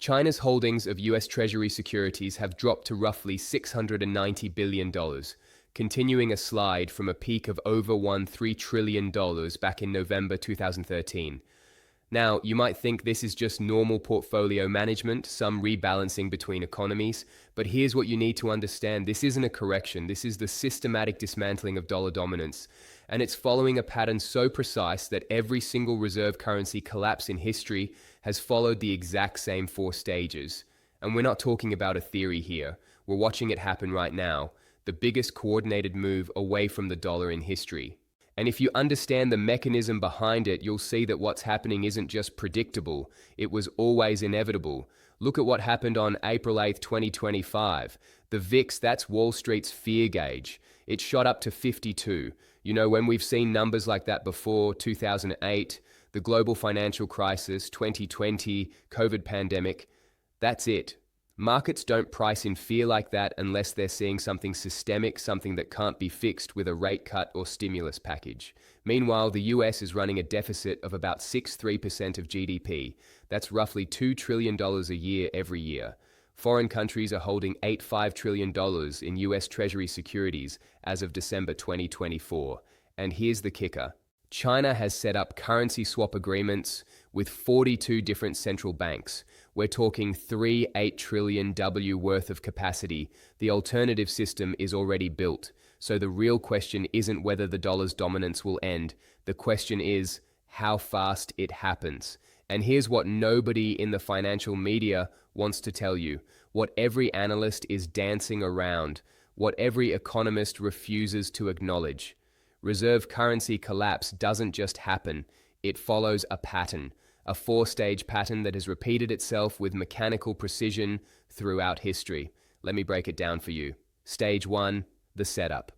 China's holdings of US Treasury securities have dropped to roughly $690 billion, continuing a slide from a peak of over $13 trillion back in November 2013. Now, you might think this is just normal portfolio management, some rebalancing between economies, but here's what you need to understand. This isn't a correction. This is the systematic dismantling of dollar dominance. And it's following a pattern so precise that every single reserve currency collapse in history has followed the exact same 4 stages. And we're not talking about a theory here. We're watching it happen right now. The biggest coordinated move away from the dollar in history. And if you understand the mechanism behind it, you'll see that what's happening isn't just predictable, it was always inevitable. Look at what happened on April 8th, 2025. The VIX, that's Wall Street's fear gauge. It shot up to 52. You know, when we've seen numbers like that before, 2008, the global financial crisis, 2020, COVID pandemic, that's it. Markets don't price in fear like that unless they're seeing something systemic, something that can't be fixed with a rate cut or stimulus package. Meanwhile, the US is running a deficit of about 6.3% of GDP. That's roughly $2 trillion a year every year. Foreign countries are holding $85 trillion in US Treasury securities as of December 2024. And here's the kicker. China has set up currency swap agreements with 42 different central banks. We're talking $8 trillion worth of capacity. The alternative system is already built. So the real question isn't whether the dollar's dominance will end. The question is how fast it happens. And here's what nobody in the financial media wants to tell you. What every analyst is dancing around. What every economist refuses to acknowledge. Reserve currency collapse doesn't just happen. It follows a pattern. A 4-stage pattern that has repeated itself with mechanical precision throughout history. Let me break it down for you. Stage 1, the setup.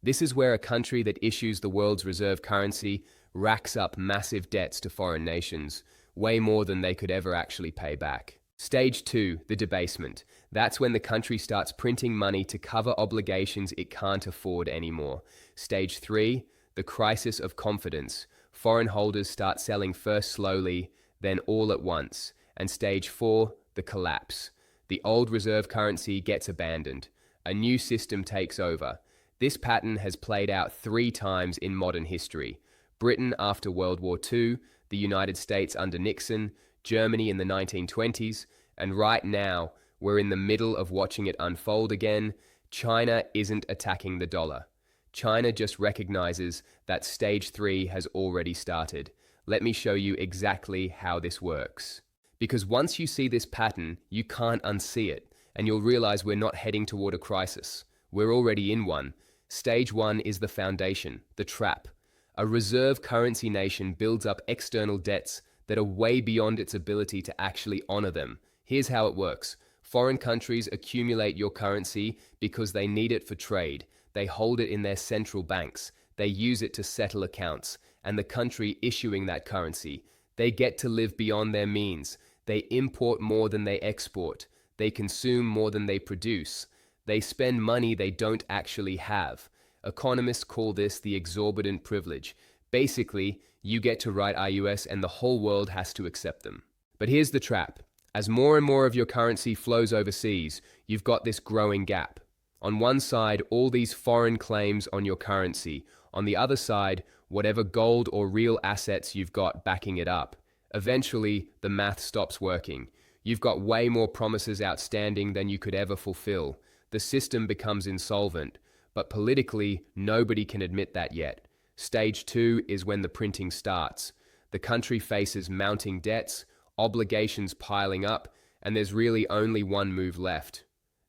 This is where a country that issues the world's reserve currency racks up massive debts to foreign nations, way more than they could ever actually pay back. Stage 2, the debasement. That's when the country starts printing money to cover obligations it can't afford anymore. Stage 3, the crisis of confidence. Foreign holders start selling first slowly, then all at once. And stage 4, the collapse. The old reserve currency gets abandoned. A new system takes over. This pattern has played out 3 times in modern history. Britain after World War II, the United States under Nixon, Germany in the 1920s, and right now, we're in the middle of watching it unfold again. China isn't attacking the dollar. China just recognizes that stage 3 has already started. Let me show you exactly how this works. Because once you see this pattern, you can't unsee it, and you'll realize we're not heading toward a crisis. We're already in one. Stage 1 is the foundation, the trap. A reserve currency nation builds up external debts that are way beyond its ability to actually honor them. Here's how it works. Foreign countries accumulate your currency because they need it for trade. They hold it in their central banks. They use it to settle accounts. And the country issuing that currency, they get to live beyond their means. They import more than they export. They consume more than they produce. They spend money they don't actually have. Economists call this the exorbitant privilege. Basically, you get to write IUS and the whole world has to accept them. But here's the trap. As more and more of your currency flows overseas, you've got this growing gap. On one side, all these foreign claims on your currency. On the other side, whatever gold or real assets you've got backing it up. Eventually, the math stops working. You've got way more promises outstanding than you could ever fulfill. The system becomes insolvent. But politically, nobody can admit that yet. Stage 2 is when the printing starts. The country faces mounting debts, obligations piling up, and there's really only one move left.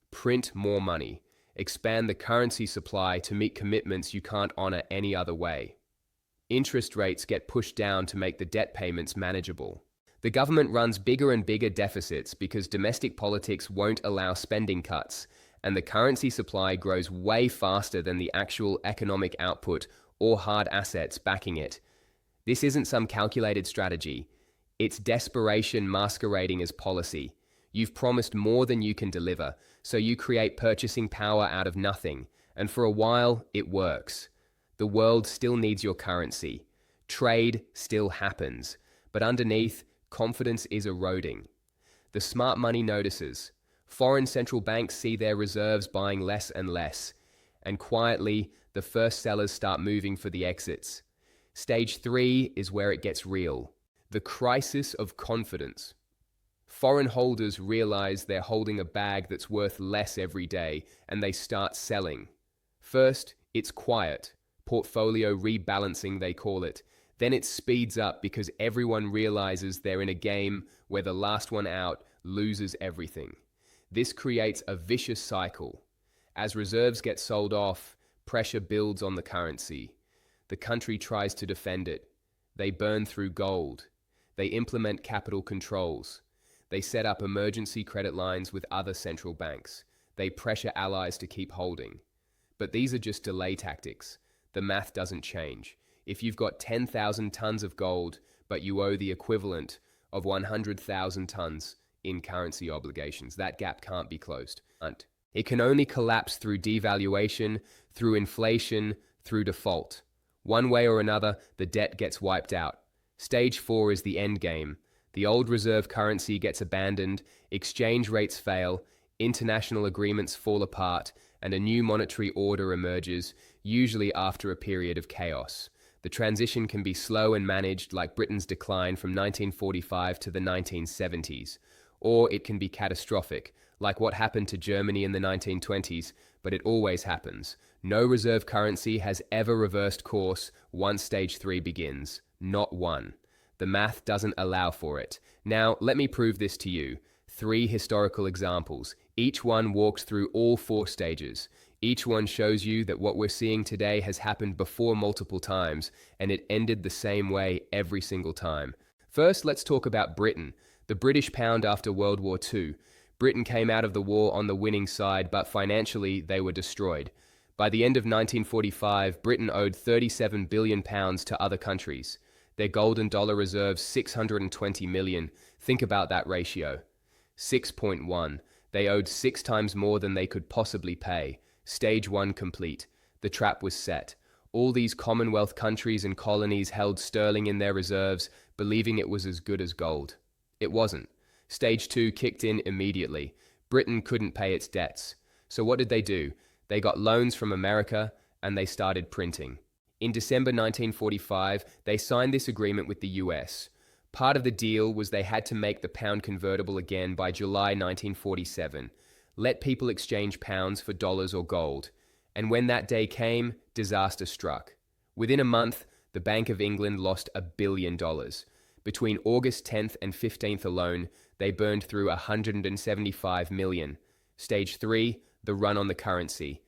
Print more money. Expand the currency supply to meet commitments you can't honor any other way. Interest rates get pushed down to make the debt payments manageable. The government runs bigger and bigger deficits because domestic politics won't allow spending cuts, and the currency supply grows way faster than the actual economic output or hard assets backing it. This isn't some calculated strategy. It's desperation masquerading as policy. You've promised more than you can deliver, so you create purchasing power out of nothing, and for a while, it works. The world still needs your currency. Trade still happens, but underneath, confidence is eroding. The smart money notices. Foreign central banks see their reserves buying less and less, and quietly, the first sellers start moving for the exits. Stage 3 is where it gets real. The crisis of confidence. Foreign holders realize they're holding a bag that's worth less every day, and they start selling. First, it's quiet. Portfolio rebalancing, they call it. Then it speeds up because everyone realizes they're in a game where the last one out loses everything. This creates a vicious cycle. As reserves get sold off, pressure builds on the currency. The country tries to defend it. They burn through gold. They implement capital controls. They set up emergency credit lines with other central banks. They pressure allies to keep holding. But these are just delay tactics. The math doesn't change. If you've got 10,000 tons of gold, but you owe the equivalent of 100,000 tons in currency obligations, that gap can't be closed. It can only collapse through devaluation, through inflation, through default. One way or another, the debt gets wiped out. Stage 4 is the end game. The old reserve currency gets abandoned, exchange rates fail, international agreements fall apart, and a new monetary order emerges, usually after a period of chaos. The transition can be slow and managed, like Britain's decline from 1945 to the 1970s. Or it can be catastrophic, like what happened to Germany in the 1920s, but it always happens. No reserve currency has ever reversed course once stage 3 begins. Not one. The math doesn't allow for it. Now, let me prove this to you. 3 historical examples. Each one walks through all 4 stages. Each one shows you that what we're seeing today has happened before multiple times, and it ended the same way every single time. First, let's talk about Britain. The British pound after World War II. Britain came out of the war on the winning side, but financially they were destroyed. By the end of 1945, Britain owed £37 billion to other countries. Their gold and dollar reserves 620 million. Think about that ratio. 6.1. They owed 6 times more than they could possibly pay. Stage 1 complete. The trap was set. All these Commonwealth countries and colonies held sterling in their reserves, believing it was as good as gold. It wasn't. Stage 2 kicked in immediately. Britain couldn't pay its debts. So what did they do? They got loans from America, and they started printing. In December 1945, they signed this agreement with the US. Part of the deal was they had to make the pound convertible again by July 1947. Let people exchange pounds for dollars or gold. And when that day came, disaster struck. Within a month, the Bank of England lost $1 billion. Between August 10th and 15th alone, they burned through 175 million. Stage 3, the run on the currency.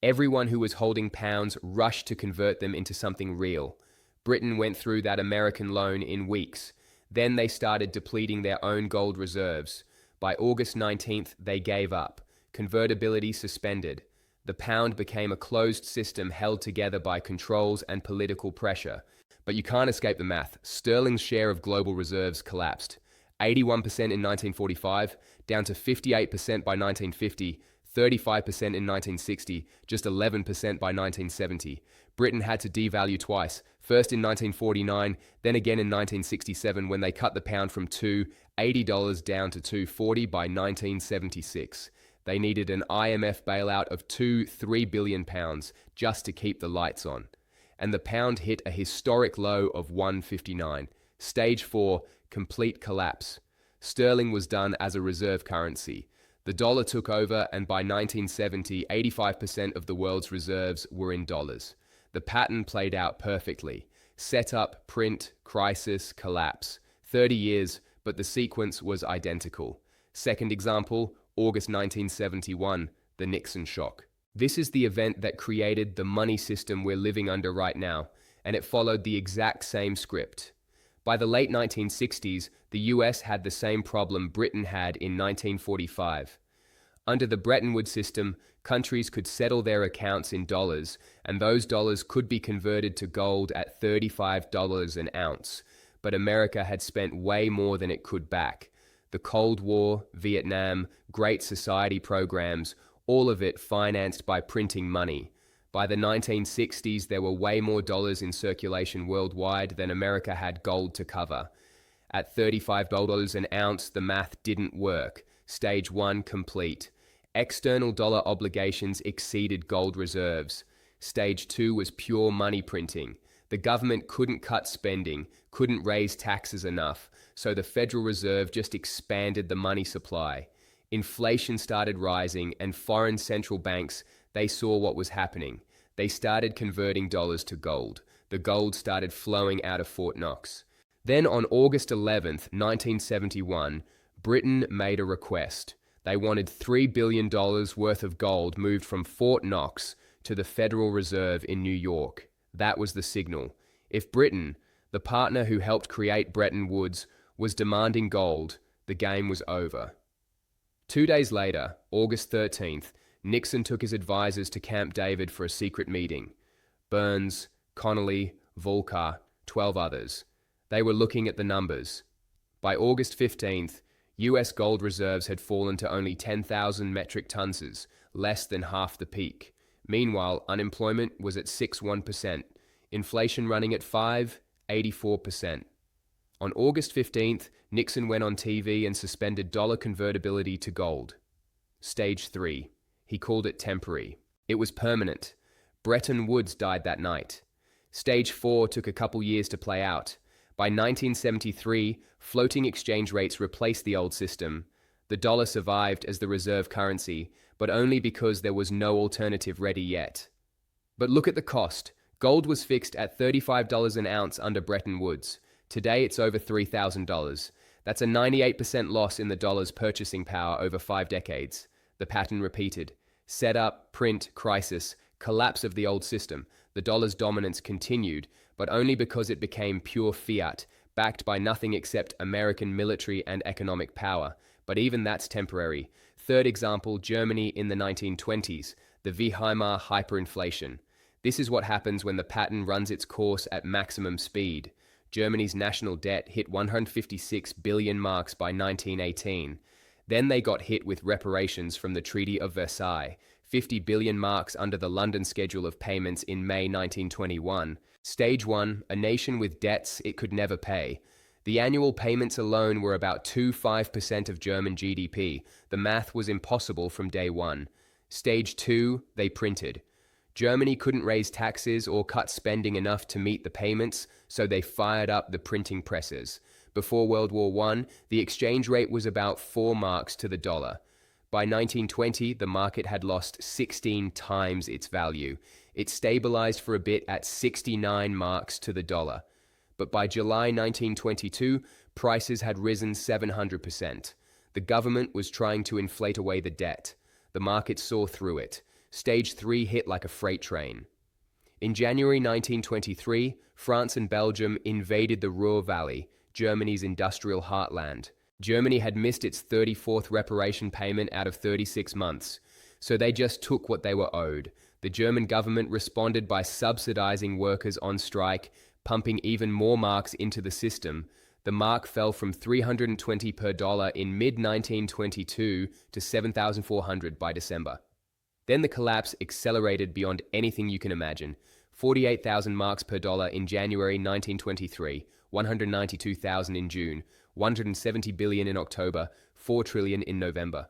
Everyone who was holding pounds rushed to convert them into something real. Britain went through that American loan in weeks. Then they started depleting their own gold reserves. By August 19th, they gave up. Convertibility suspended. The pound became a closed system held together by controls and political pressure. But you can't escape the math. Sterling's share of global reserves collapsed. 81% in 1945, down to 58% by 1950, 35% in 1960, just 11% by 1970. Britain had to devalue twice, first in 1949, then again in 1967 when they cut the pound from $2.80 down to $2.40 by 1976. They needed an IMF bailout of £3 billion just to keep the lights on. And the pound hit a historic low of 159. Stage 4, complete collapse. Sterling was done as a reserve currency. The dollar took over, and by 1970, 85% of the world's reserves were in dollars. The pattern played out perfectly. Set up, print, crisis, collapse. 30 years, but the sequence was identical. Second example, August 1971, the Nixon shock. This is the event that created the money system we're living under right now, and it followed the exact same script. By the late 1960s, the US had the same problem Britain had in 1945. Under the Bretton Woods system, countries could settle their accounts in dollars, and those dollars could be converted to gold at $35 an ounce. But America had spent way more than it could back. The Cold War, Vietnam, Great Society programs, all of it financed by printing money. By the 1960s, there were way more dollars in circulation worldwide than America had gold to cover. At $35 an ounce, the math didn't work. Stage 1 complete. External dollar obligations exceeded gold reserves. Stage 2 was pure money printing. The government couldn't cut spending, couldn't raise taxes enough, so the Federal Reserve just expanded the money supply. Inflation started rising, and foreign central banks, they saw what was happening. They started converting dollars to gold. The gold started flowing out of Fort Knox. Then on August 11th, 1971, Britain made a request. They wanted $3 billion worth of gold moved from Fort Knox to the Federal Reserve in New York. That was the signal. If Britain, the partner who helped create Bretton Woods, was demanding gold, the game was over. 2 days later, August 13th, Nixon took his advisors to Camp David for a secret meeting. Burns, Connolly, Volcker, 12 others. They were looking at the numbers. By August 15th, US gold reserves had fallen to only 10,000 metric tons, less than half the peak. Meanwhile, unemployment was at 6.1%, inflation running at 5.84%. On August 15th, Nixon went on TV and suspended dollar convertibility to gold. Stage 3. He called it temporary. It was permanent. Bretton Woods died that night. Stage 4 took a couple years to play out. By 1973, floating exchange rates replaced the old system. The dollar survived as the reserve currency, but only because there was no alternative ready yet. But look at the cost. Gold was fixed at $35 an ounce under Bretton Woods. Today it's over $3,000. That's a 98% loss in the dollar's purchasing power over 5 decades. The pattern repeated. Setup, print, crisis, collapse of the old system. The dollar's dominance continued, but only because it became pure fiat, backed by nothing except American military and economic power. But even that's temporary. Third example, Germany in the 1920s, the Weimar hyperinflation. This is what happens when the pattern runs its course at maximum speed. Germany's national debt hit 156 billion marks by 1918. Then they got hit with reparations from the Treaty of Versailles, 50 billion marks under the London schedule of payments in May 1921. Stage 1, a nation with debts it could never pay. The annual payments alone were about 2.5% of German GDP. The math was impossible from day one. Stage 2, they printed. Germany couldn't raise taxes or cut spending enough to meet the payments, so they fired up the printing presses. Before World War I, the exchange rate was about 4 marks to the dollar. By 1920, the market had lost 16 times its value. It stabilized for a bit at 69 marks to the dollar. But by July 1922, prices had risen 700%. The government was trying to inflate away the debt. The market saw through it. Stage 3 hit like a freight train. In January 1923, France and Belgium invaded the Ruhr Valley, Germany's industrial heartland. Germany had missed its 34th reparation payment out of 36 months, so they just took what they were owed. The German government responded by subsidizing workers on strike, pumping even more marks into the system. The mark fell from 320 per dollar in mid-1922 to 7,400 by December. Then the collapse accelerated beyond anything you can imagine. 48,000 marks per dollar in January 1923, 192,000 in June, 170 billion in October, 4 trillion in November.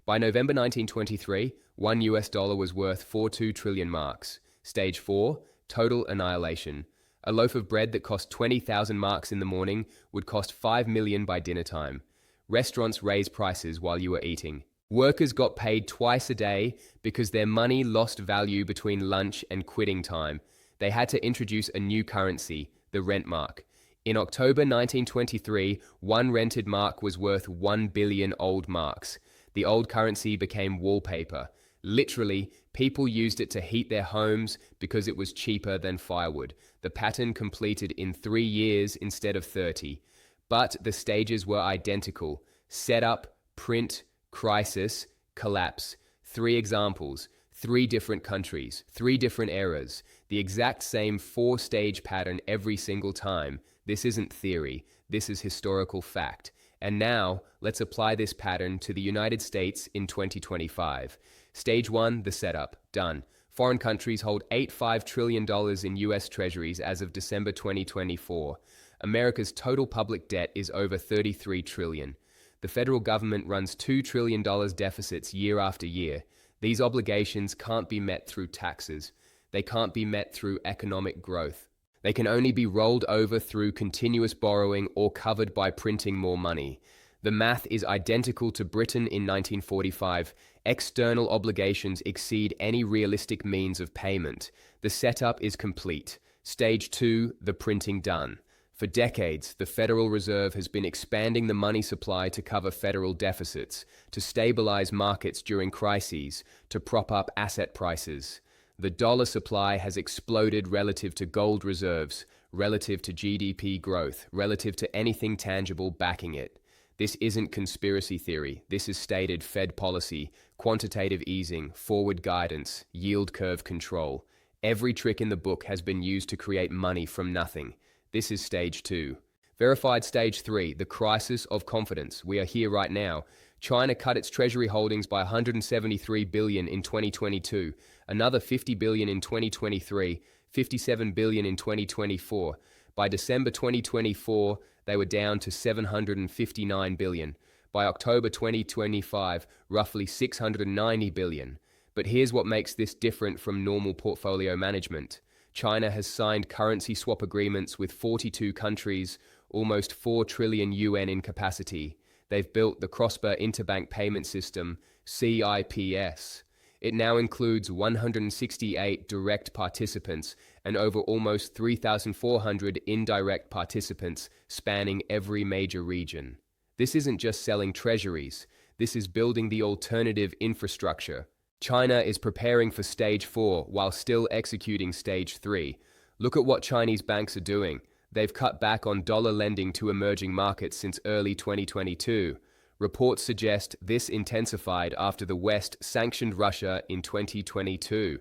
By November 1923, $1 was worth 42 trillion marks. Stage 4, total annihilation. A loaf of bread that cost 20,000 marks in the morning would cost 5 million by dinner time. Restaurants raised prices while you were eating. Workers got paid twice a day because their money lost value between lunch and quitting time. They had to introduce a new currency, the rent mark. In October 1923, one rented mark was worth 1 billion old marks. The old currency became wallpaper. Literally, people used it to heat their homes because it was cheaper than firewood. The pattern completed in 3 years instead of 30. But the stages were identical. Setup, print, crisis, collapse. 3 examples, 3 different countries, 3 different eras. The exact same 4-stage pattern every single time. This isn't theory, this is historical fact. And now, let's apply this pattern to the United States in 2025. Stage 1, the setup, done. Foreign countries hold $85 trillion in US Treasuries as of December 2024. America's total public debt is over 33 trillion. The federal government runs $2 trillion deficits year after year. These obligations can't be met through taxes. They can't be met through economic growth. They can only be rolled over through continuous borrowing or covered by printing more money. The math is identical to Britain in 1945. External obligations exceed any realistic means of payment. The setup is complete. Stage 2, the printing done. For decades, the Federal Reserve has been expanding the money supply to cover federal deficits, to stabilize markets during crises, to prop up asset prices. The dollar supply has exploded relative to gold reserves, relative to GDP growth, relative to anything tangible backing it. This isn't conspiracy theory. This is stated Fed policy, quantitative easing, forward guidance, yield curve control. Every trick in the book has been used to create money from nothing. This is stage 2. Verified stage 3, the crisis of confidence. We are here right now. China cut its treasury holdings by 173 billion in 2022, another 50 billion in 2023, 57 billion in 2024. By December 2024, they were down to 759 billion. By October 2025, roughly 690 billion. But here's what makes this different from normal portfolio management. China has signed currency swap agreements with 42 countries, almost 4 trillion yuan in capacity. They've built the Cross-Border Interbank Payment System, CIPS. It now includes 168 direct participants and over almost 3,400 indirect participants spanning every major region. This isn't just selling treasuries. This is building the alternative infrastructure. China is preparing for stage 4 while still executing stage 3. Look at what Chinese banks are doing. They've cut back on dollar lending to emerging markets since early 2022. Reports suggest this intensified after the West sanctioned Russia in 2022.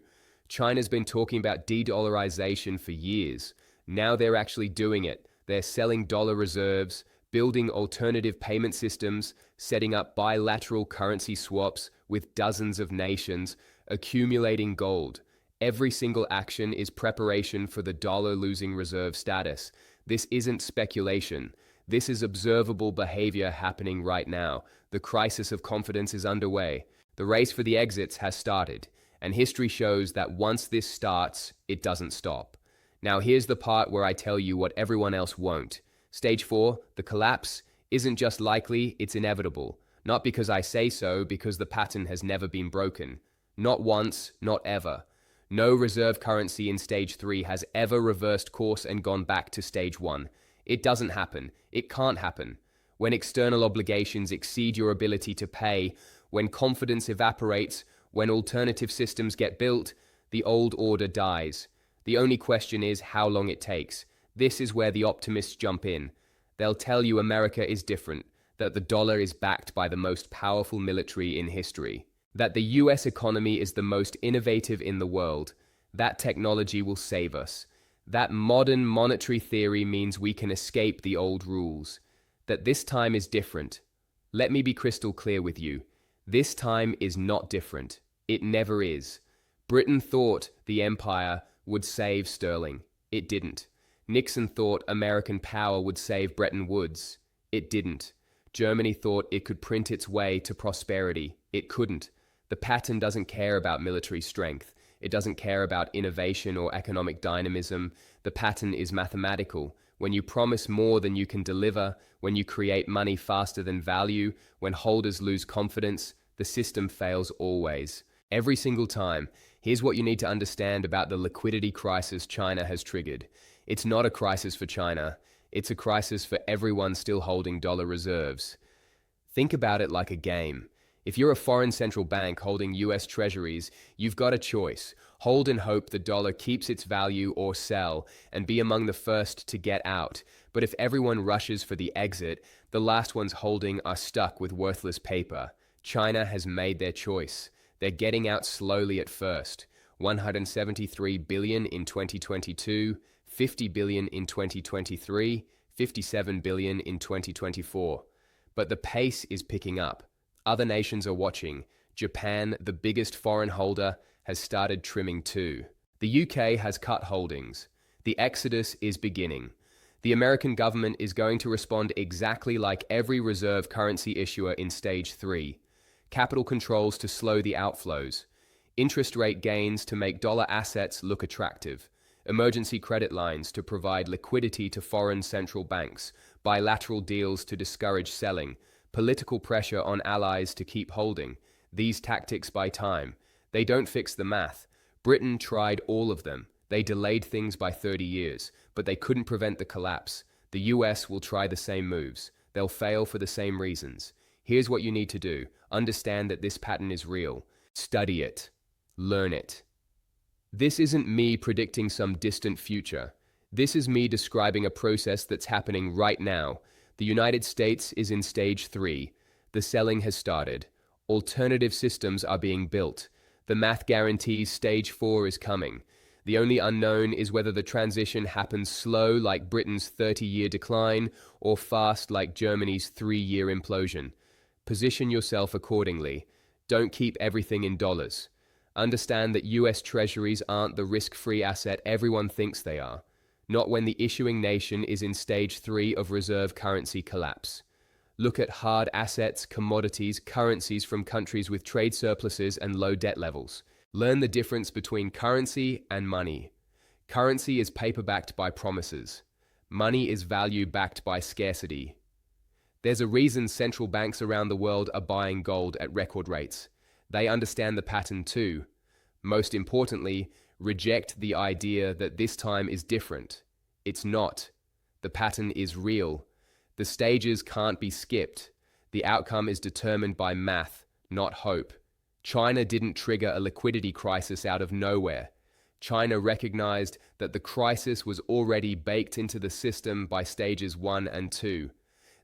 China's been talking about de-dollarization for years. Now they're actually doing it. They're selling dollar reserves, building alternative payment systems, setting up bilateral currency swaps with dozens of nations, accumulating gold. Every single action is preparation for the dollar losing reserve status. This isn't speculation. This is observable behavior happening right now. The crisis of confidence is underway. The race for the exits has started, and history shows that once this starts, it doesn't stop. Now here's the part where I tell you what everyone else won't. Stage 4, the collapse, isn't just likely, it's inevitable. Not because I say so, because the pattern has never been broken. Not once, not ever. No reserve currency in stage 3 has ever reversed course and gone back to stage 1. It doesn't happen. It can't happen. When external obligations exceed your ability to pay, when confidence evaporates, when alternative systems get built, the old order dies. The only question is how long it takes. This is where the optimists jump in. They'll tell you America is different, that the dollar is backed by the most powerful military in history, that the US economy is the most innovative in the world. That technology will save us. That modern monetary theory means we can escape the old rules. That this time is different. Let me be crystal clear with you. This time is not different. It never is. Britain thought the empire would save sterling. It didn't. Nixon thought American power would save Bretton Woods. It didn't. Germany thought it could print its way to prosperity. It couldn't. The pattern doesn't care about military strength. It doesn't care about innovation or economic dynamism. The pattern is mathematical. When you promise more than you can deliver, when you create money faster than value, when holders lose confidence, the system fails always. Every single time. Here's what you need to understand about the liquidity crisis China has triggered. It's not a crisis for China. It's a crisis for everyone still holding dollar reserves. Think about it like a game. If you're a foreign central bank holding US treasuries, you've got a choice. Hold and hope the dollar keeps its value or sell and be among the first to get out. But if everyone rushes for the exit, the last ones holding are stuck with worthless paper. China has made their choice. They're getting out slowly at first. 173 billion in 2022, 50 billion in 2023, 57 billion in 2024. But the pace is picking up. Other nations are watching. Japan, the biggest foreign holder, has started trimming too. The UK has cut holdings. The exodus is beginning. The American government is going to respond exactly like every reserve currency issuer in Stage 3. Capital controls to slow the outflows. Interest rate gains to make dollar assets look attractive. Emergency credit lines to provide liquidity to foreign central banks. Bilateral deals to discourage selling. Political pressure on allies to keep holding. These tactics buy time. They don't fix the math. Britain tried all of them. They delayed things by 30 years, but they couldn't prevent the collapse. The US will try the same moves. They'll fail for the same reasons. Here's what you need to do. Understand that this pattern is real. Study it. Learn it. This isn't me predicting some distant future. This is me describing a process that's happening right now. The United States is in Stage 3. The selling has started. Alternative systems are being built. The math guarantees Stage 4 is coming. The only unknown is whether the transition happens slow like Britain's 30-year decline or fast like Germany's 3-year implosion. Position yourself accordingly. Don't keep everything in dollars. Understand that US Treasuries aren't the risk-free asset everyone thinks they are. Not when the issuing nation is in Stage 3 of reserve currency collapse. Look at hard assets, commodities, currencies from countries with trade surpluses and low debt levels. Learn the difference between currency and money. Currency is paper backed by promises. Money is value backed by scarcity. There's a reason central banks around the world are buying gold at record rates. They understand the pattern too. Most importantly, reject the idea that this time is different. It's not. The pattern is real. The stages can't be skipped. The outcome is determined by math, not hope. China didn't trigger a liquidity crisis out of nowhere. China recognized that the crisis was already baked into the system by stages 1 and 2.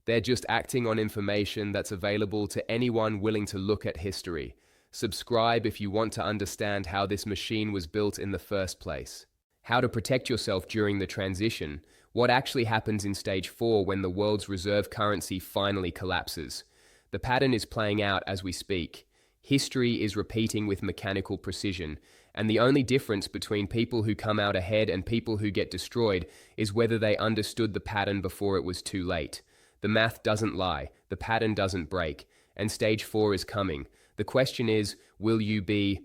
They're just acting on information that's available to anyone willing to look at history. Subscribe if you want to understand how this machine was built in the first place. How to protect yourself during the transition. What actually happens in Stage 4 when the world's reserve currency finally collapses. The pattern is playing out as we speak. History is repeating with mechanical precision, and the only difference between people who come out ahead and people who get destroyed is whether they understood the pattern before it was too late. The math doesn't lie, the pattern doesn't break, and Stage 4 is coming. The question is, will you be